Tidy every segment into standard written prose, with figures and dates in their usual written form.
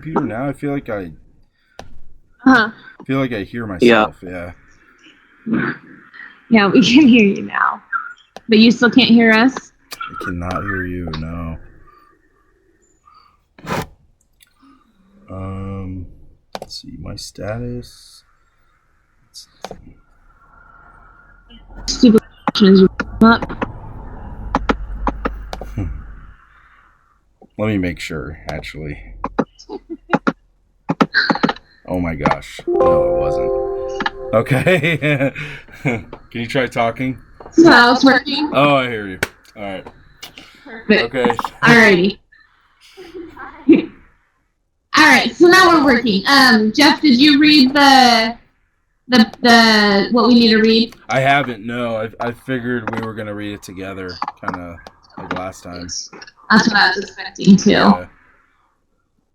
Computer now. Uh-huh. I feel like I hear myself. Yeah. Yeah, we can hear you now. But you still can't hear us? I cannot hear you. No. Let's see my status. Stupid questions. Up. Let me make sure. Actually. Oh my gosh. No, it wasn't. Okay. Can you try talking? So now it's working? Oh, I hear you. All right. Perfect. Okay. Alrighty. Alright, so now we're working. Jeff, did you read the what we need to read? I haven't. No, I figured we were gonna read it together, kind of like last time. That's what I was expecting too. Yeah.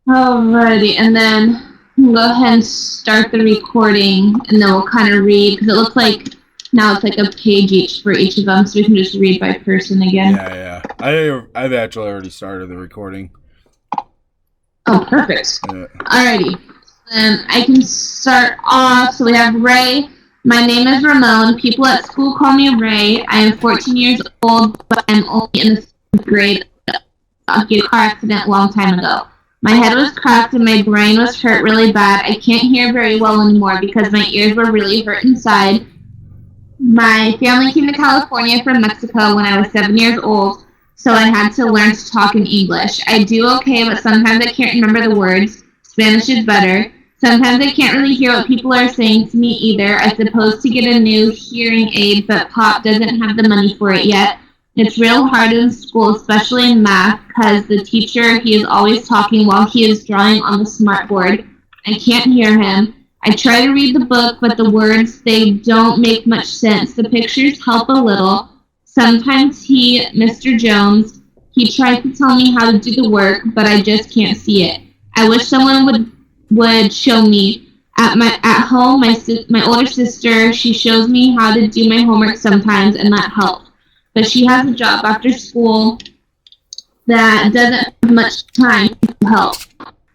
Alrighty, and then we'll go ahead and start the recording, and then we'll kind of read, because it looks like now it's like a page each for each of them, so we can just read by person again. Yeah. I've actually already started the recording. Oh, perfect. Yeah. Alrighty. Then I can start off. So we have Ray. My name is Ramon. People at school call me Ray. I am 14 years old, but I'm only in the 7th grade. I get a car accident a long time ago. My head was cracked and my brain was hurt really bad. I can't hear very well anymore because my ears were really hurt inside. My family came to California from Mexico when I was 7 years old, so I had to learn to talk in English. I do okay, but sometimes I can't remember the words. Spanish is better. Sometimes I can't really hear what people are saying to me either. I supposed to get a new hearing aid, but Pop doesn't have the money for it yet. It's real hard in school, especially in math, because the teacher, he is always talking while he is drawing on the smartboard. I can't hear him. I try to read the book, but the words, they don't make much sense. The pictures help a little. Sometimes Mr. Jones, he tries to tell me how to do the work, but I just can't see it. I wish someone would show me. At home, my older sister, she shows me how to do my homework sometimes, and that helps. But she has a job after school that doesn't have much time to help.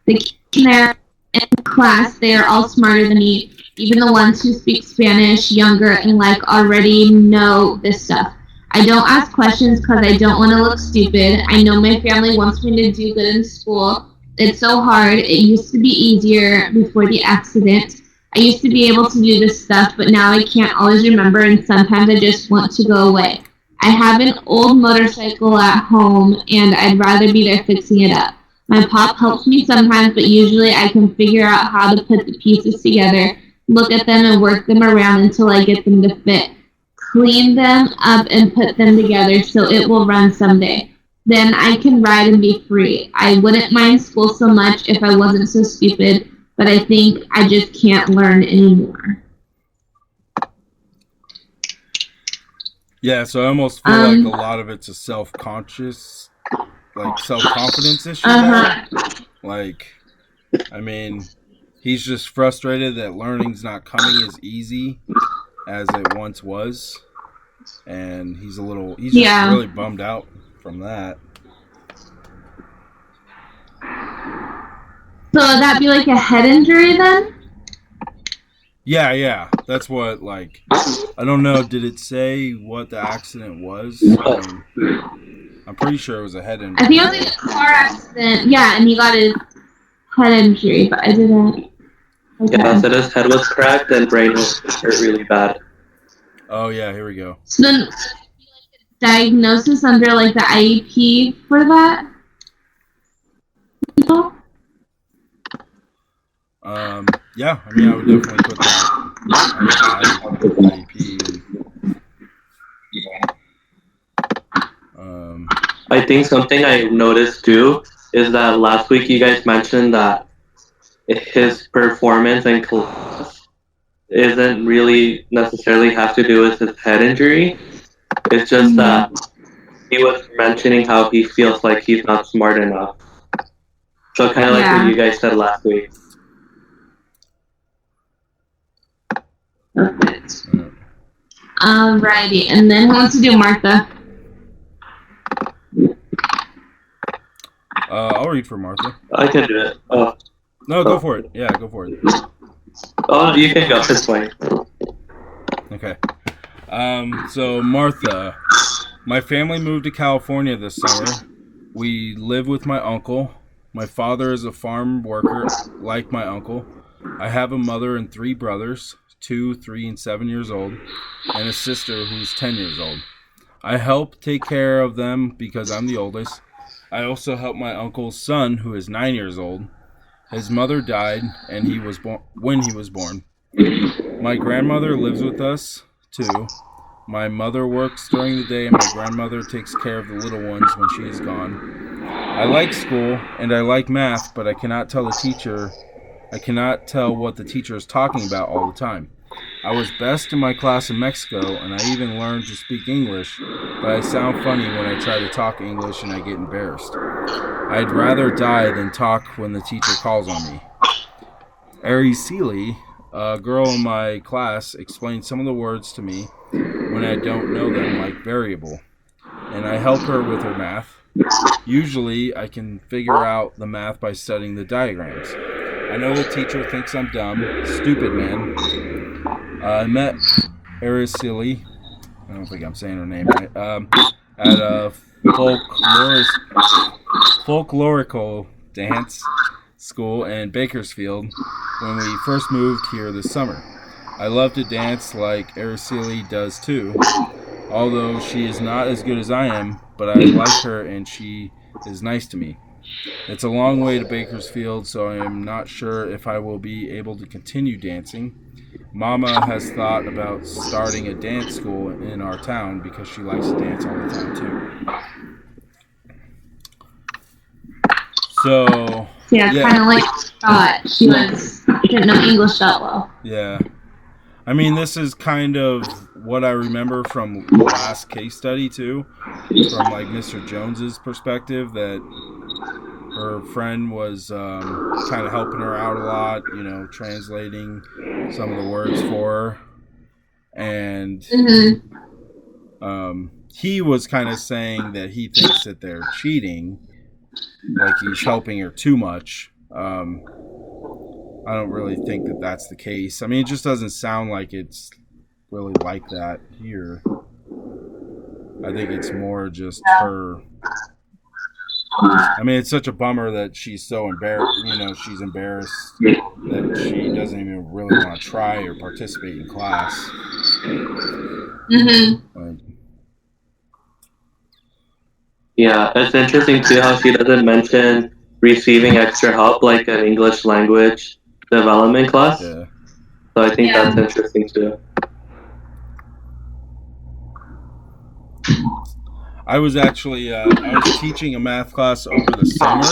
The kids there in class, they are all smarter than me, even the ones who speak Spanish, younger, and like already know this stuff. I don't ask questions because I don't want to look stupid. I know my family wants me to do good in school. It's so hard. It used to be easier before the accident. I used to be able to do this stuff, but now I can't always remember, and sometimes I just want to go away. I have an old motorcycle at home, and I'd rather be there fixing it up. My pop helps me sometimes, but usually I can figure out how to put the pieces together, look at them, and work them around until I get them to fit. Clean them up and put them together so it will run someday. Then I can ride and be free. I wouldn't mind school so much if I wasn't so stupid, but I think I just can't learn anymore. Yeah, so I almost feel like a lot of it's a self-conscious, like self-confidence issue now. Like, I mean, he's just frustrated that learning's not coming as easy as it once was, and he's just really bummed out from that. So would that be like a head injury then? Yeah, that's what, like, I don't know, did it say what the accident was? I'm pretty sure it was a head injury. I think it was like a car accident, yeah, and he got his head injury, but I didn't. Okay. Yeah, so his head was cracked and brain was hurt really bad. Oh, yeah, here we go. So then, diagnosis under, like, the IEP for that? No? Yeah, I mean, I would definitely put that on the IEP. I think something I noticed too is that last week you guys mentioned that his performance in class isn't really necessarily have to do with his head injury. It's just that he was mentioning how he feels like he's not smart enough. So kind of like what you guys said last week. Perfect. Alrighty, and then who wants to do Martha? I'll read for Martha. I can do it. No, go for it. Yeah, go for it. Oh, you can go this way. Okay. So Martha, my family moved to California this summer. We live with my uncle. My father is a farm worker, like my uncle. I have a mother and 3 brothers, 2, 3, and 7 years old, and a sister who's 10 years old. I help take care of them because I'm the oldest. I also help my uncle's son, who is 9 years old. His mother died, and he was when he was born. My grandmother lives with us too. My mother works during the day, and my grandmother takes care of the little ones when she is gone. I like school and I like math, but I cannot tell what the teacher is talking about all the time. I was best in my class in Mexico, and I even learned to speak English, but I sound funny when I try to talk English and I get embarrassed. I'd rather die than talk when the teacher calls on me. Araceli, a girl in my class, explains some of the words to me when I don't know them, like variable, and I help her with her math. Usually, I can figure out the math by studying the diagrams. I know the teacher thinks I'm dumb. Stupid, man. I met Araceli, I don't think I'm saying her name right, at a folklorical dance school in Bakersfield when we first moved here this summer. I love to dance like Araceli does too, although she is not as good as I am, but I like her and she is nice to me. It's a long way to Bakersfield, so I am not sure if I will be able to continue dancing. Mama has thought about starting a dance school in our town because she likes to dance all the time too. So yeah, kind of like thought she didn't know English that well. Yeah. I mean, this is kind of what I remember from the last case study too, from like Mr. Jones's perspective, that her friend was kind of helping her out a lot, translating some of the words for her, and he was kind of saying that he thinks that they're cheating, like he's helping her too much. I don't really think that that's the case. I mean, it just doesn't sound like it's really like that here. I think it's more just her. I mean, it's such a bummer that she's so embarrassed. She's embarrassed that she doesn't even really want to try or participate in class. Yeah, it's interesting too how she doesn't mention receiving extra help like an English language development class. Yeah. So I think that's interesting too. I was actually I was teaching a math class over the summer,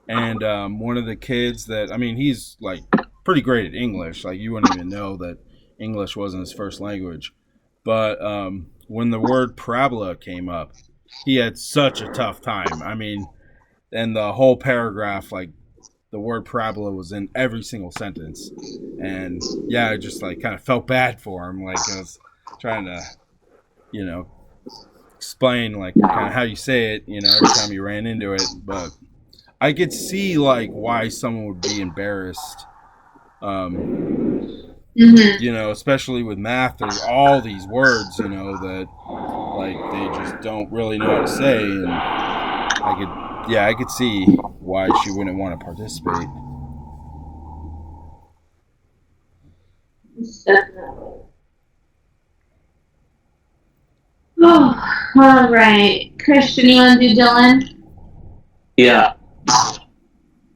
and one of the kids that, I mean, he's like pretty great at English. Like, you wouldn't even know that English wasn't his first language. But when the word parabola came up, he had such a tough time. I mean, and the whole paragraph, like, the word parabola was in every single sentence. And yeah, I just like kind of felt bad for him. Like, I was trying to, explain like kind of how you say it, every time you ran into it. But I could see like why someone would be embarrassed. Especially with math, there's all these words, that like they just don't really know how to say, and I could see why she wouldn't want to participate. Definitely. Oh, all right. Christian, you want to do Dylan? Yeah.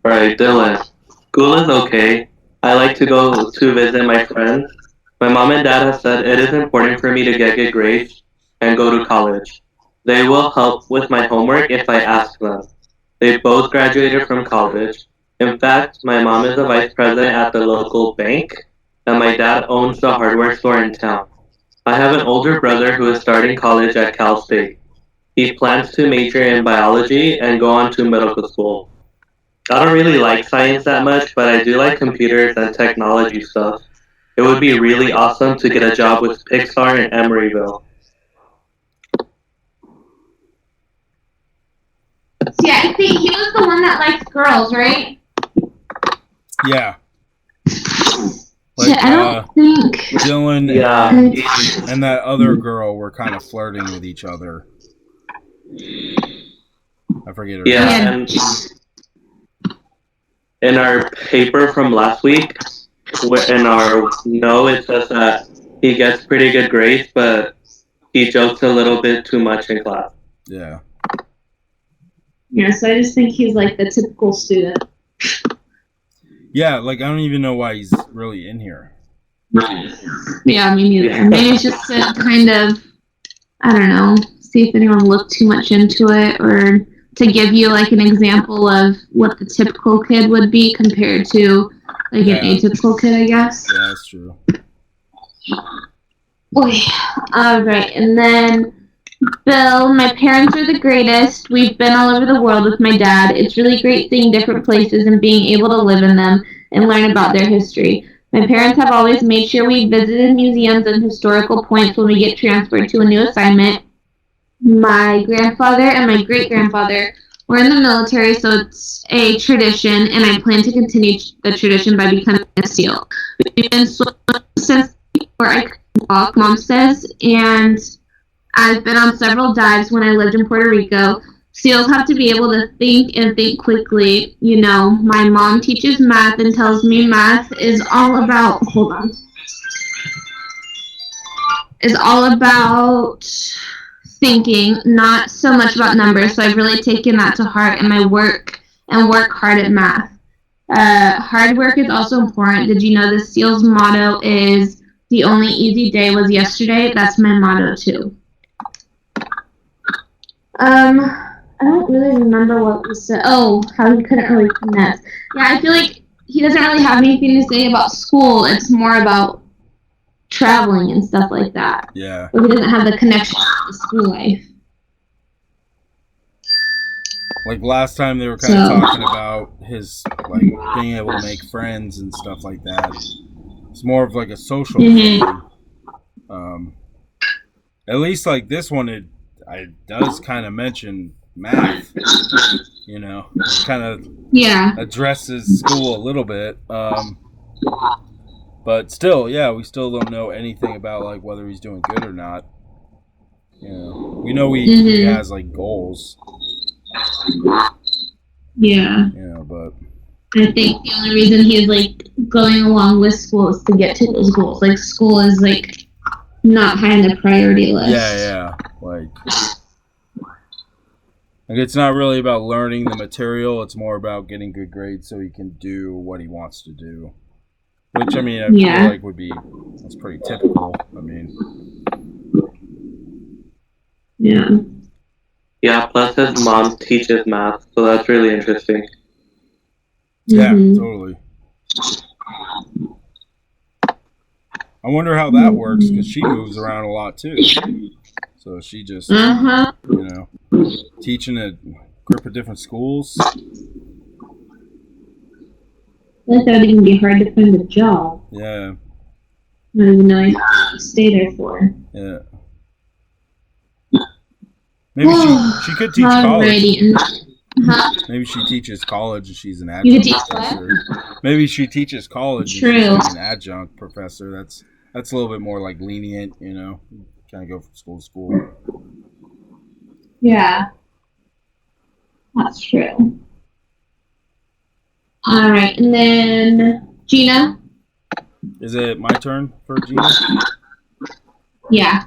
Alright, Dylan. School is okay. I like to go to visit my friends. My mom and dad have said it is important for me to get good grades and go to college. They will help with my homework if I ask them. They both graduated from college. In fact, my mom is a vice president at the local bank, and my dad owns the hardware store in town. I have an older brother who is starting college at Cal State. He plans to major in biology and go on to medical school. I don't really like science that much, but I do like computers and technology stuff. It would be really awesome to get a job with Pixar in Emeryville. See, I think he was the one that likes girls, right? Yeah. Shit, I don't think. Dylan and that other girl were kind of flirting with each other. I forget her name. Yeah, and in our paper from last week, in our note, it says that he gets pretty good grades, but he jokes a little bit too much in class. Yeah. Yeah, so I just think he's like the typical student. Yeah, like I don't even know why he's really in here. Yeah, me neither. Maybe it's just to kind of, I don't know, see if anyone looked too much into it, or to give you like an example of what the typical kid would be compared to like an atypical kid, I guess. Yeah, that's true. All right, and then Bill, my parents are the greatest. We've been all over the world with my dad. It's really great seeing different places and being able to live in them and learn about their history. My parents have always made sure we visited museums and historical points when we get transferred to a new assignment. My grandfather and my great-grandfather were in the military, so it's a tradition, and I plan to continue the tradition by becoming a SEAL. We've been since before I could walk, Mom says, and I've been on several dives when I lived in Puerto Rico. SEALs have to be able to think and think quickly. You know, my mom teaches math and tells me math is all about, is all about thinking, not so much about numbers. So I've really taken that to heart in my work and work hard at math. Hard work is also important. Did you know the SEAL's motto is the only easy day was yesterday? That's my motto too. I don't really remember what we said. Oh, how he couldn't really connect. Yeah, I feel like he doesn't really have anything to say about school. It's more about traveling and stuff like that. Yeah. But he doesn't have the connection to the school life. Like last time they were kind of talking about his like being able to make friends and stuff like that. It's more of like a social thing. At least like this one, it does kind of mention math. You know, it kind of addresses school a little bit. But still, yeah, we still don't know anything about like whether he's doing good or not. You know, we know he has like goals. Yeah. You know, but I think the only reason he's like going along with school is to get to those goals. Like school is like not high on the priority list. Yeah. Like it's not really about learning the material. It's more about getting good grades so he can do what he wants to do. Which I mean, I feel like that's pretty typical. I mean, yeah. Yeah, plus his mom teaches math, so that's really interesting. Yeah, totally. I wonder how that works, because she moves around a lot too. So she just, you know, teaching a group of different schools. I thought it would be hard to find a job. Yeah. I don't even know how to stay there for. Yeah. Maybe she could teach college. Maybe she teaches college and she's an adjunct professor. Maybe she teaches college and she's like an adjunct professor. That's a little bit more like lenient, you know. Kind of go from school to school. Yeah. That's true. All right, and then Gina. Is it my turn for Gina? Yeah.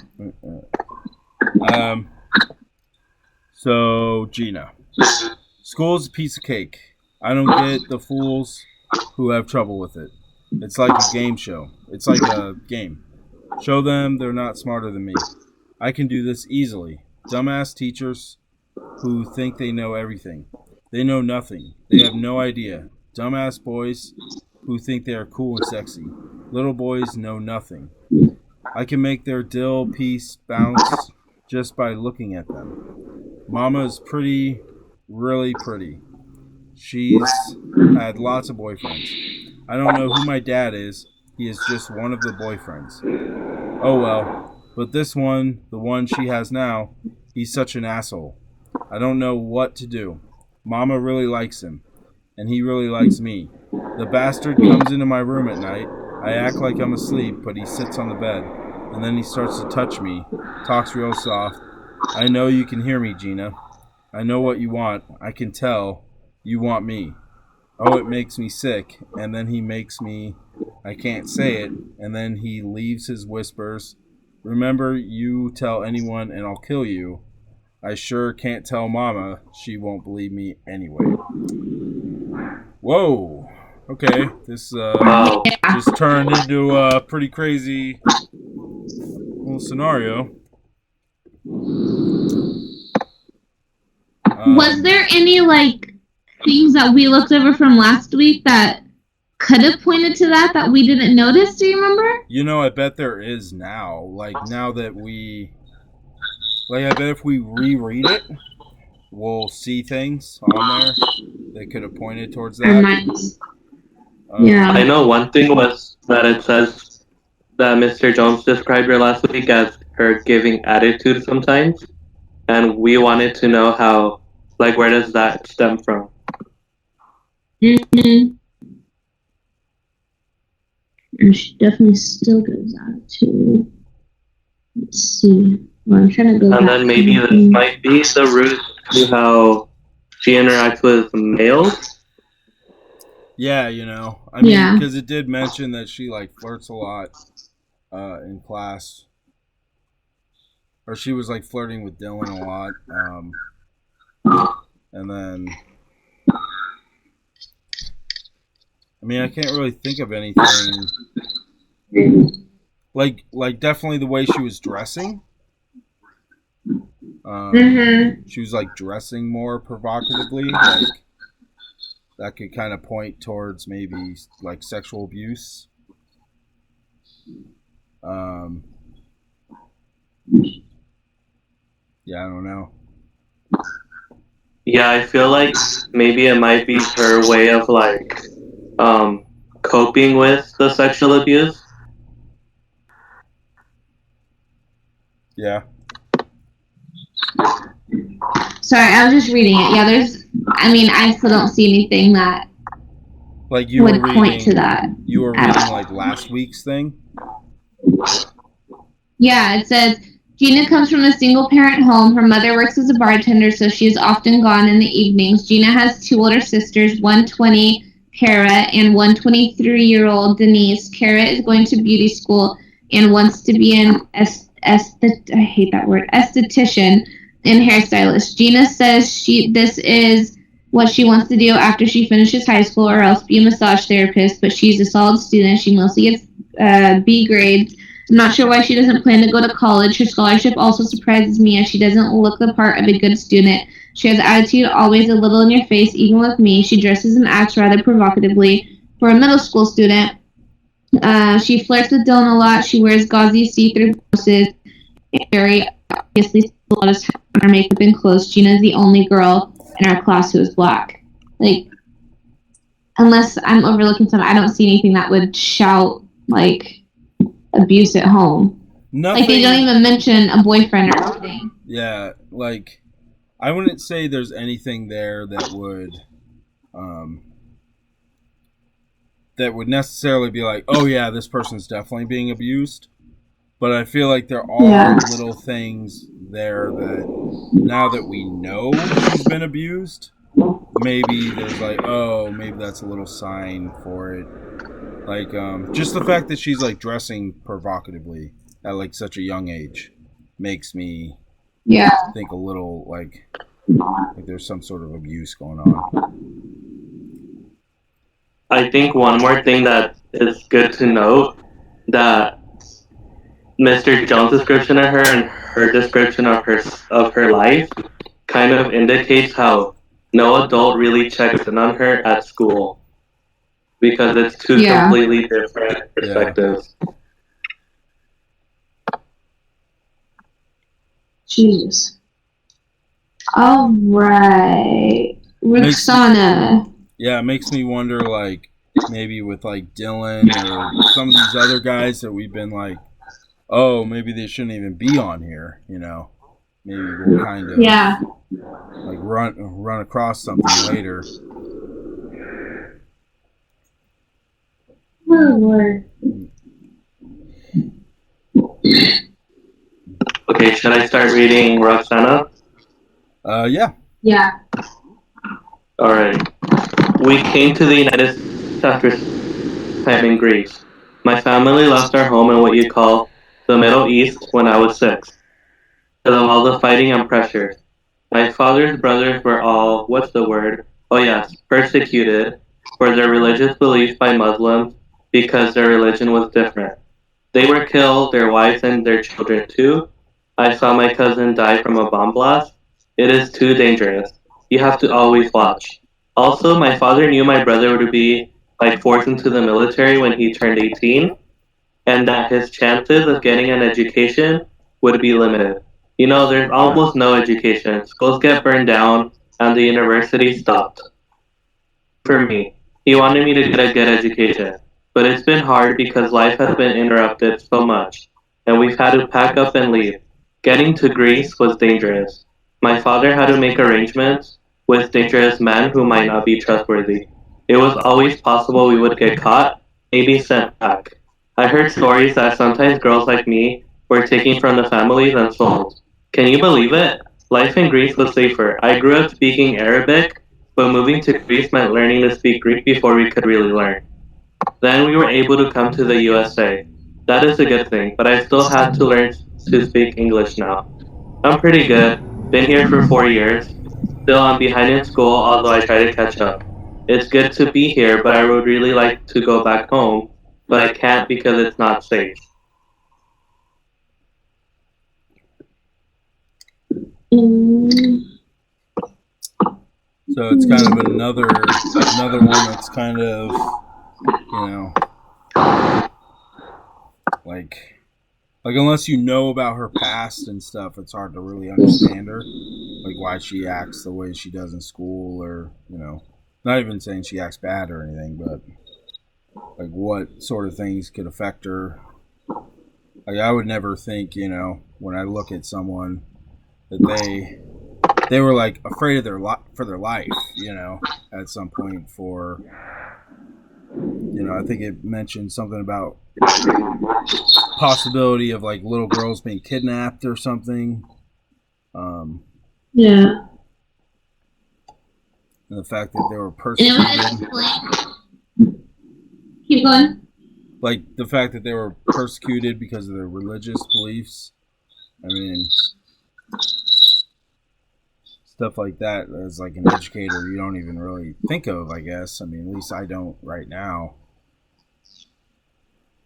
So Gina, school's a piece of cake. I don't get the fools who have trouble with it. It's like a game show. It's like a game. Show them they're not smarter than me. I can do this easily. Dumbass teachers who think they know everything. They know nothing. They have no idea. Dumbass boys who think they are cool and sexy. Little boys know nothing. I can make their dill piece bounce just by looking at them. Mama is pretty, really pretty. She's had lots of boyfriends. I don't know who my dad is. He is just one of the boyfriends. Oh well. But this one, the one she has now, he's such an asshole. I don't know what to do. Mama really likes him. and he really likes me. The bastard comes into my room at night. I act like I'm asleep, but he sits on the bed, and then he starts to touch me, talks real soft. I know you can hear me, Gina. I know what you want. I can tell. You want me. Oh, it makes me sick. And then he makes me... I can't say it. And then he leaves his whispers. Remember, you tell anyone and I'll kill you. I sure can't tell Mama. She won't believe me anyway. Whoa. Okay. This Wow. just turned into a pretty crazy little scenario. Was there any things that we looked over from last week that could have pointed to that we didn't notice? Do you remember? You know, I bet there is now. Like, now that we... Like, I bet if we reread it, we'll see things on there that could have pointed towards that. Yeah. I know one thing was that it says that Mr. Jones described her last week as her giving attitude sometimes, and we wanted to know how, like, where does that stem from? Mm-hmm. And she definitely still goes out too. Let's see. Well, I'm trying to go And back. then maybe this might be the root to how she interacts with males. Yeah, you know. I mean, because it did mention that she, like, flirts a lot in class. Or she was, like, flirting with Dylan a lot. And then... I mean, I can't really think of anything... Like definitely the way she was dressing. She was, like, dressing more provocatively. Like, that could kind of point towards maybe, like, sexual abuse. Yeah, I don't know. Yeah, I feel like maybe it might be her way of, like, coping with the sexual abuse. Yeah. Sorry, I was just reading it. Yeah, I still don't see anything that like you would were reading, point to that. You were reading, like, last week's thing? Yeah, it says, Gina comes from a single-parent home. Her mother works as a bartender, so she is often gone in the evenings. Gina has two older sisters, 120, Kara, and 123-year-old Denise. Kara is going to beauty school and wants to be an I hate that word, esthetician and hairstylist. Gina says this is what she wants to do after she finishes high school, or else be a massage therapist, but she's a solid student. She mostly gets B grades. I'm not sure why she doesn't plan to go to college. Her scholarship also surprises me, as she doesn't look the part of a good student. She has attitude, always a little in your face, even with me. She dresses and acts rather provocatively for a middle school student. She flirts with Dylan a lot. She wears gauzy see-through blouses. Very obviously a lot of time on her makeup and clothes. Gina's the only girl in our class who is black. Like, unless I'm overlooking something, I don't see anything that would shout, like, abuse at home. Nothing. Like, they don't even mention a boyfriend or anything. Yeah, like, I wouldn't say there's anything there that would necessarily be like, oh yeah, this person's definitely being abused. But I feel like there are little things there that, now that we know she's been abused, maybe there's like, oh, maybe that's a little sign for it. Like, just the fact that she's, like, dressing provocatively at, like, such a young age makes me think a little, like there's some sort of abuse going on. I think one more thing that is good to note, that Mr. Jones' description of her and her description of her life kind of indicates how no adult really checks in on her at school, because it's two completely different perspectives. Jesus. All right, Roxana. Yeah, it makes me wonder, like, maybe with, like, Dylan or some of these other guys that we've been like, oh, maybe they shouldn't even be on here, you know. Maybe we'll kind of like run across something later. Oh, Lord. Okay, should I start reading Roxana? Yeah. Yeah. Alright. We came to the United States after time in Greece. My family left our home in what you call the Middle East when I was 6, because of all the fighting and pressure. My father's brothers were all, what's the word? Oh yes, persecuted for their religious beliefs by Muslims because their religion was different. They were killed, their wives and their children too. I saw my cousin die from a bomb blast. It is too dangerous. You have to always watch. Also, my father knew my brother would be like forced into the military when he turned 18, and that his chances of getting an education would be limited. You know, there's almost no education. Schools get burned down, and the university stopped. For me, he wanted me to get a good education, but it's been hard because life has been interrupted so much, and we've had to pack up and leave. Getting to Greece was dangerous. My father had to make arrangements with dangerous men who might not be trustworthy. It was always possible we would get caught, maybe sent back. I heard stories that sometimes girls like me were taken from the families and sold. Can you believe it? Life in Greece was safer. I grew up speaking Arabic, but moving to Greece meant learning to speak Greek before we could really learn. Then we were able to come to the USA. That is a good thing, but I still had to learn to speak English now. I'm pretty good. Been here for 4 years. Still, I'm behind in school, although I try to catch up. It's good to be here, but I would really like to go back home, but I can't because it's not safe. So it's kind of another one that's kind of, you know, like unless you know about her past and stuff, it's hard to really understand her, like why she acts the way she does in school, or not even saying she acts bad or anything, but like what sort of things could affect her. Like I would never think, when I look at someone that they were like afraid of for their life, at some point for, I think it mentioned something about possibility of like little girls being kidnapped or something. Yeah. And the fact that they were And it persecuted, was keep going. like the fact that they were persecuted because of their religious beliefs. I mean, stuff like that as like an educator, you don't even really think of, I guess. I mean, at least I don't right now.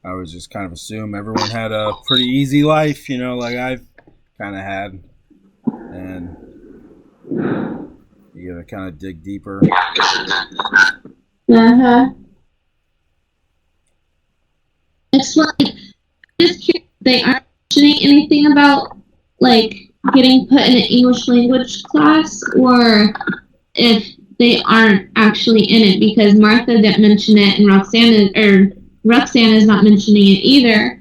I would just kind of assume everyone had a pretty easy life, like I've kind of had. And you gotta kind of dig deeper. Uh-huh. It's like, just curious, they aren't mentioning anything about, like, getting put in an English language class, or if they aren't actually in it, because Martha didn't mention it, and Roxanne is not mentioning it either.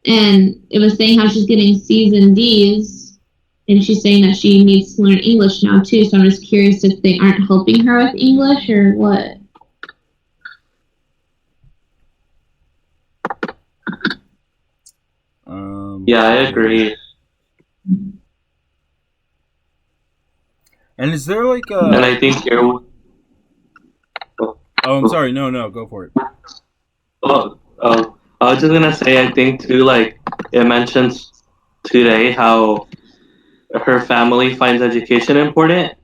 And it was saying how she's getting C's and D's, and she's saying that she needs to learn English now too. So I'm just curious if they aren't helping her with English or what. Yeah, I agree. And is there like a? And I think here. Oh, I'm sorry. No, go for it. I was just gonna say, I think too, like it mentions today how her family finds education important,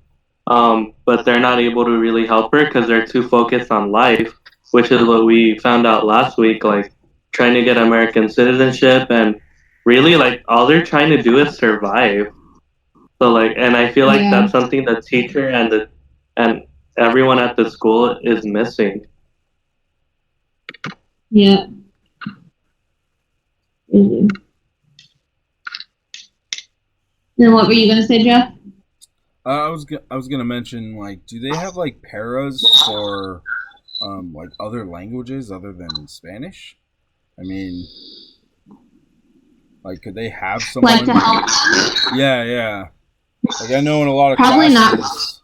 but they're not able to really help her because they're too focused on life, which is what we found out last week, like trying to get American citizenship, and really like all they're trying to do is survive. So like, and I feel like Yeah. that's something the teacher and everyone at the school is missing. Yeah. Mm-hmm. Then what were you gonna say, Jeff? I was gonna mention, like, do they have like paras for like other languages other than Spanish? I mean, like, could they have someone? Like to help? Yeah. Like I know in a lot of Probably not. classes,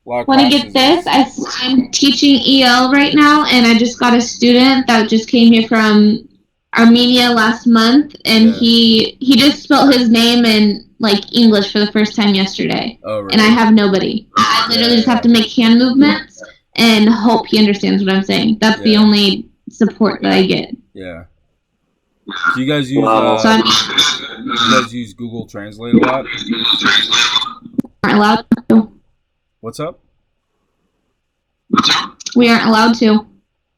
A lot of Want to get classes. this? I'm teaching EL right now, and I just got a student that just came here from Armenia last month, and Yeah. he just spelled his name in like English for the first time yesterday. Oh, really? And I have nobody. I literally just have to make hand movements and hope he understands what I'm saying. That's the only support that I get. Yeah. Do you guys use So you guys use Google Translate a lot? aren't allowed to. What's up? We aren't allowed to.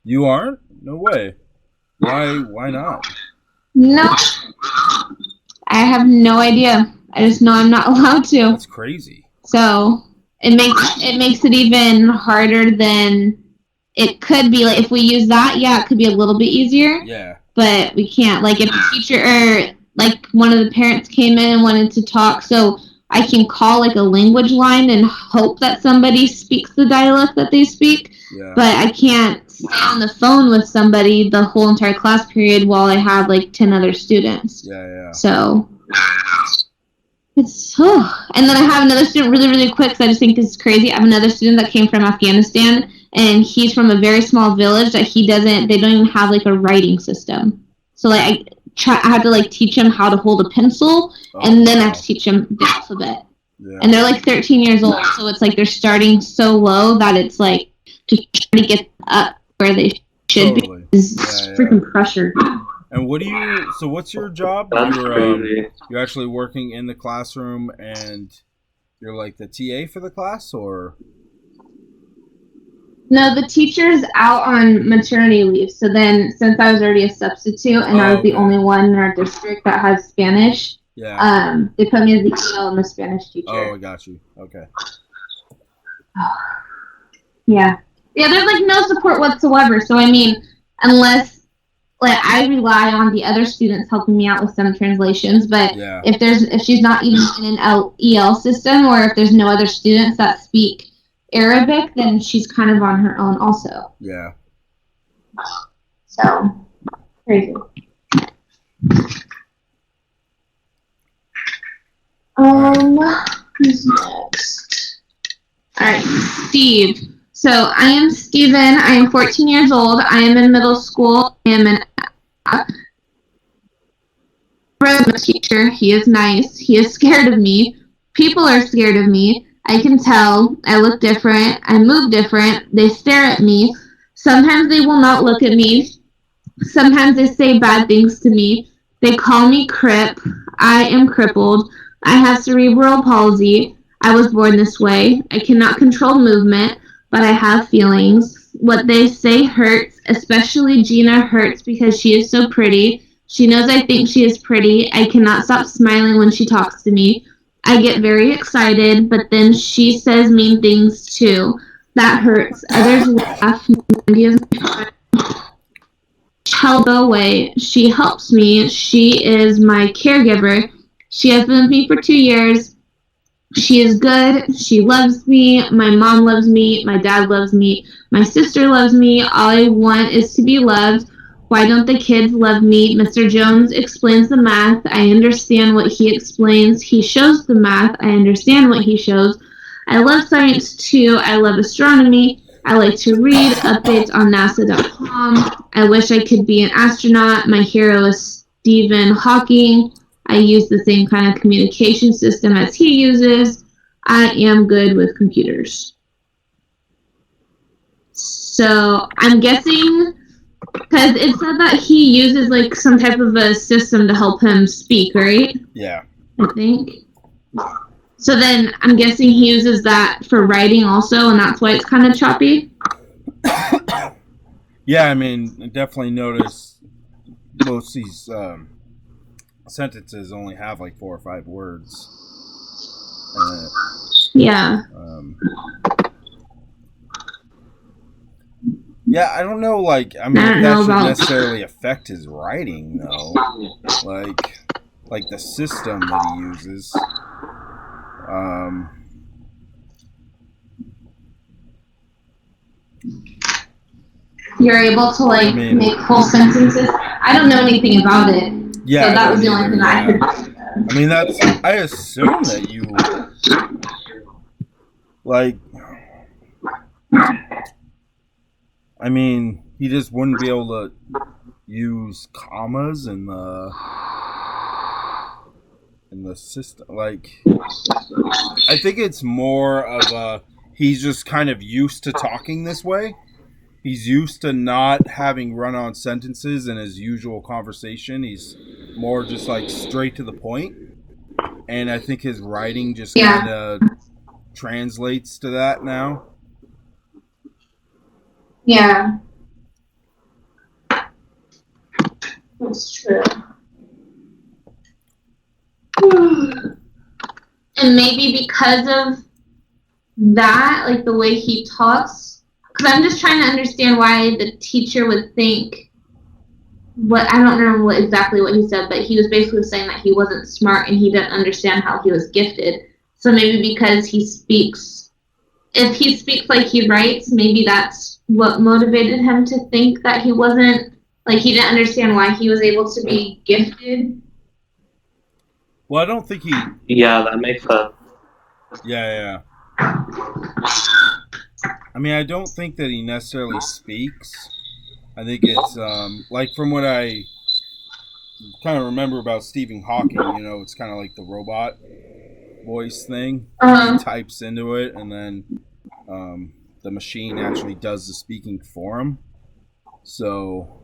You aren't? No way. Why not? No. I have no idea. I just know I'm not allowed to. That's crazy. So it makes it even harder than it could be. Like if we use that, yeah, it could be a little bit easier. Yeah. But we can't. Like if a teacher or like one of the parents came in and wanted to talk, so I can call like a language line and hope that somebody speaks the dialect that they speak. Yeah. But I can't stay on the phone with somebody the whole entire class period while I have like 10 other students. Yeah. So it's and then I have another student really quick because I just think this is crazy. I have another student that came from Afghanistan, and he's from a very small village that they don't even have like a writing system. So like I have to like teach him how to hold a pencil, and then I have to teach him the alphabet. Yeah. And they're like 13 years old, so it's like they're starting so low that it's like to try to get up where they should be is freaking pressure. And what's your job? That's crazy. You're actually working in the classroom and you're like the TA for the class, or? No, the teacher's out on maternity leave. So then, since I was already a substitute and I was the only one in our district that has Spanish, they put me as the EL and the Spanish teacher. Oh, I got you. Okay. Yeah, there's like no support whatsoever. So I mean, unless like I rely on the other students helping me out with some translations, but if she's not even in an EL system, or if there's no other students that speak Arabic, then she's kind of on her own also. Yeah. So crazy. Who's next? All right, Steve. So I am Steven. I am 14 years old. I am in middle school. I am a teacher. He is nice. He is scared of me. People are scared of me. I can tell. I look different. I move different. They stare at me. Sometimes they will not look at me. Sometimes they say bad things to me. They call me crip. I am crippled. I have cerebral palsy. I was born this way. I cannot control movement, but I have feelings. What they say hurts, especially Gina hurts because she is so pretty. She knows I think she is pretty. I cannot stop smiling when she talks to me. I get very excited, but then she says mean things too. That hurts. Others laugh. She'll go away. She helps me. She is my caregiver. She has been with me for 2 years. She is good. She loves me. My mom loves me. My dad loves me. My sister loves me. All I want is to be loved. Why don't the kids love me? Mr. Jones explains the math. I understand what he explains. He shows the math. I understand what he shows. I love science too. I love astronomy. I like to read updates on NASA.com. I wish I could be an astronaut. My hero is Stephen Hawking. I use the same kind of communication system as he uses. I am good with computers. So I'm guessing, because it said that he uses like some type of a system to help him speak, right? Yeah. I think. So then I'm guessing he uses that for writing also, and that's why it's kind of choppy? Yeah, I mean, I definitely notice most of these sentences only have like 4 or 5 words. Yeah. Yeah, I don't know, like, I mean, that should necessarily affect his writing, though. Like the system that he uses. You're able to, like, make full sentences? I don't know anything about it. Yeah, so that was the only thing I could think of. I mean, I assume that you, like, I mean, he just wouldn't be able to use commas in the system. Like, I think it's more of he's just kind of used to talking this way. He's used to not having run-on sentences in his usual conversation. He's more just like straight to the point, and I think his writing just kind of translates to that now. Yeah. That's true. And maybe because of that, like the way he talks, because I'm just trying to understand why the teacher would think I don't remember exactly what he said, but he was basically saying that he wasn't smart and he didn't understand how he was gifted. So maybe because if he speaks like he writes, maybe that's what motivated him to think that he wasn't, like he didn't understand why he was able to be gifted. Well, I don't think he... Yeah, that makes sense. Yeah. I mean, I don't think that he necessarily speaks. I think it's, like from what I kind of remember about Stephen Hawking, it's kind of like the robot voice thing. He types into it, and then the machine actually does the speaking for him. So,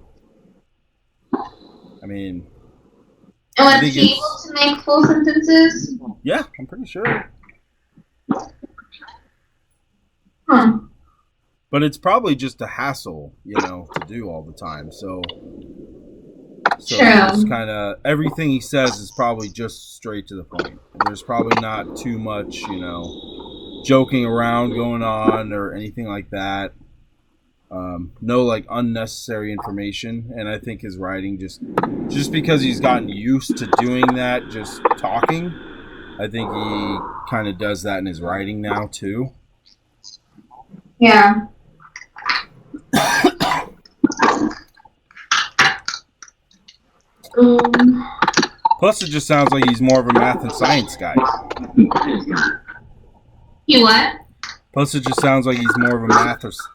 I mean... And was he able to make full sentences? Yeah, I'm pretty sure. Huh. But it's probably just a hassle, to do all the time. So it's kind of everything he says is probably just straight to the point. And there's probably not too much, joking around going on or anything like that. No like unnecessary information. And I think his writing just because he's gotten used to doing that, just talking, I think he kind of does that in his writing now too. Yeah. Plus, it just sounds like he's more of a math and science guy. He what? Plus, it just sounds like he's more of a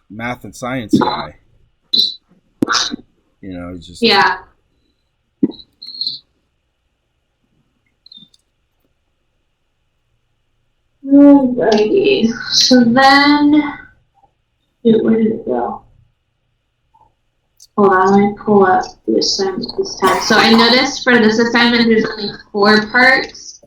math and science guy. He's just... Yeah. Alrighty. So then... where did it go? Hold on, let me pull up the assignment this time. So I noticed for this assignment there's only 4 parts.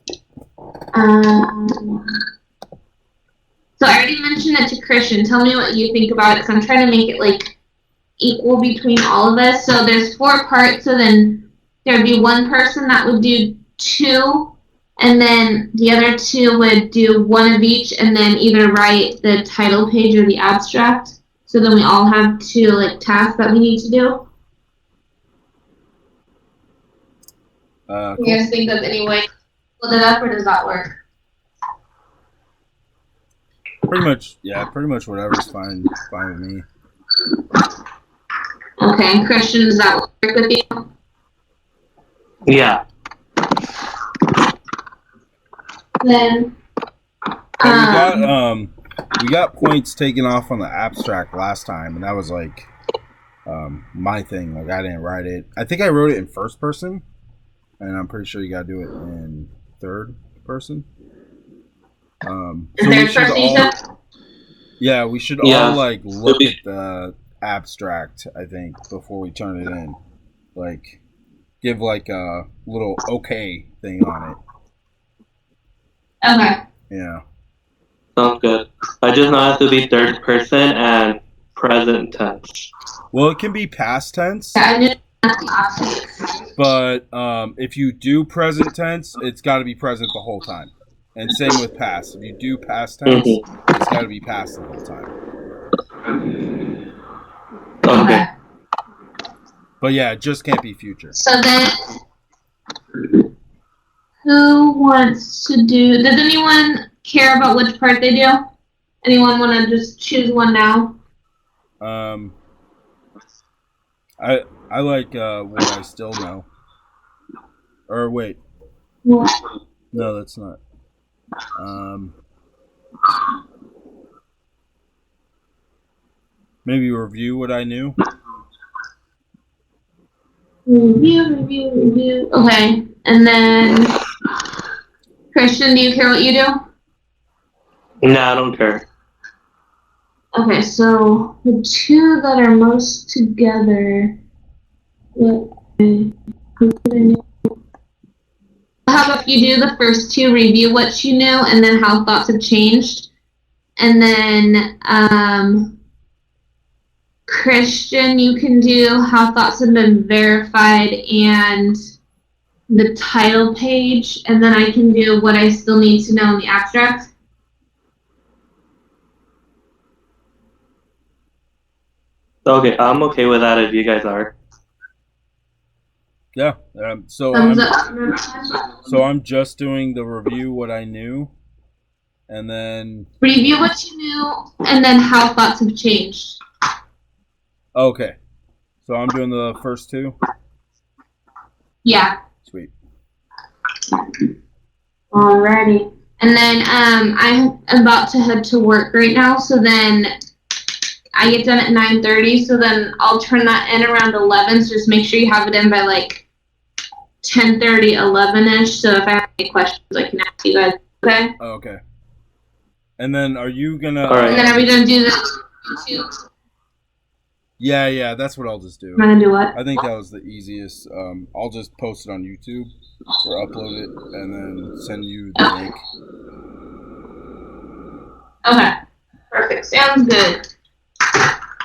So I already mentioned it to Christian. Tell me what you think about it, because I'm trying to make it like equal between all of us. So there's 4 parts, so then there'd be one person that would do 2, and then the other 2 would do 1 of each, and then either write the title page or the abstract. So then we all have 2 like tasks that we need to do. Cool. You guys think of any way to split it up, or does that work? Pretty much whatever's fine with me. Okay, and Christian, does that work with you? Yeah. Then we got points taken off on the abstract last time, and that was like my thing. Like, I didn't write it. I think I wrote it in first person, and I'm pretty sure you got to do it in third person. So we should all like look at the abstract, I think, before we turn it in. Like, give like a little okay thing on it. Okay. Yeah. Sounds good. I just know it has to be third person and present tense. Well, it can be past tense. But if you do present tense, it's got to be present the whole time. And same with past. If you do past tense, it's got to be past the whole time. Okay. But yeah, it just can't be future. So then, who wants to do... Does anyone care about which part they do? Anyone want to just choose one now? I like what I still know. Or wait. What? No, that's not. Maybe review what I knew. Review. Okay, and then Christian, do you care what you do? No, I don't care. Okay, so the two that are most together. How about you do the first two, review what you knew, and then how thoughts have changed, and then Christian, you can do how thoughts have been verified and the title page, and then I can do what I still need to know in the abstract. Okay, I'm okay with that if you guys are. Yeah. So I'm just doing the review what I knew, and then review what you knew, and then how thoughts have changed. okay. So I'm doing the first two. Yeah. Sweet. Alrighty. And then I'm about to head to work right now, so then I get done at 9:30, so then I'll turn that in around 11, so just make sure you have it in by like 10:30, 11-ish, so if I have any questions, I can ask you guys, okay? Oh, okay. And then are you gonna... All right. And then are we going to do this YouTube? Yeah, that's what I'll just do. I'm going to do what? I think that was the easiest. I'll just post it on YouTube or upload it and then send you the link. Okay. Perfect. Sounds good.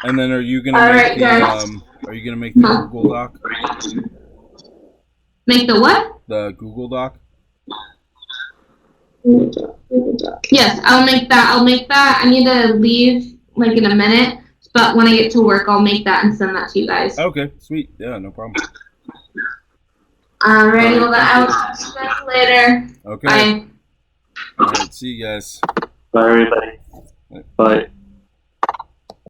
And then are you gonna make the Google Doc? Make the what? The Google Doc? Yes, I'll make that. I need to leave like in a minute, but when I get to work, I'll make that and send that to you guys. Okay, sweet. Yeah, no problem. Alrighty, well then I'll talk to you guys later. Okay. Bye. All right, see you guys. Bye, everybody. Bye.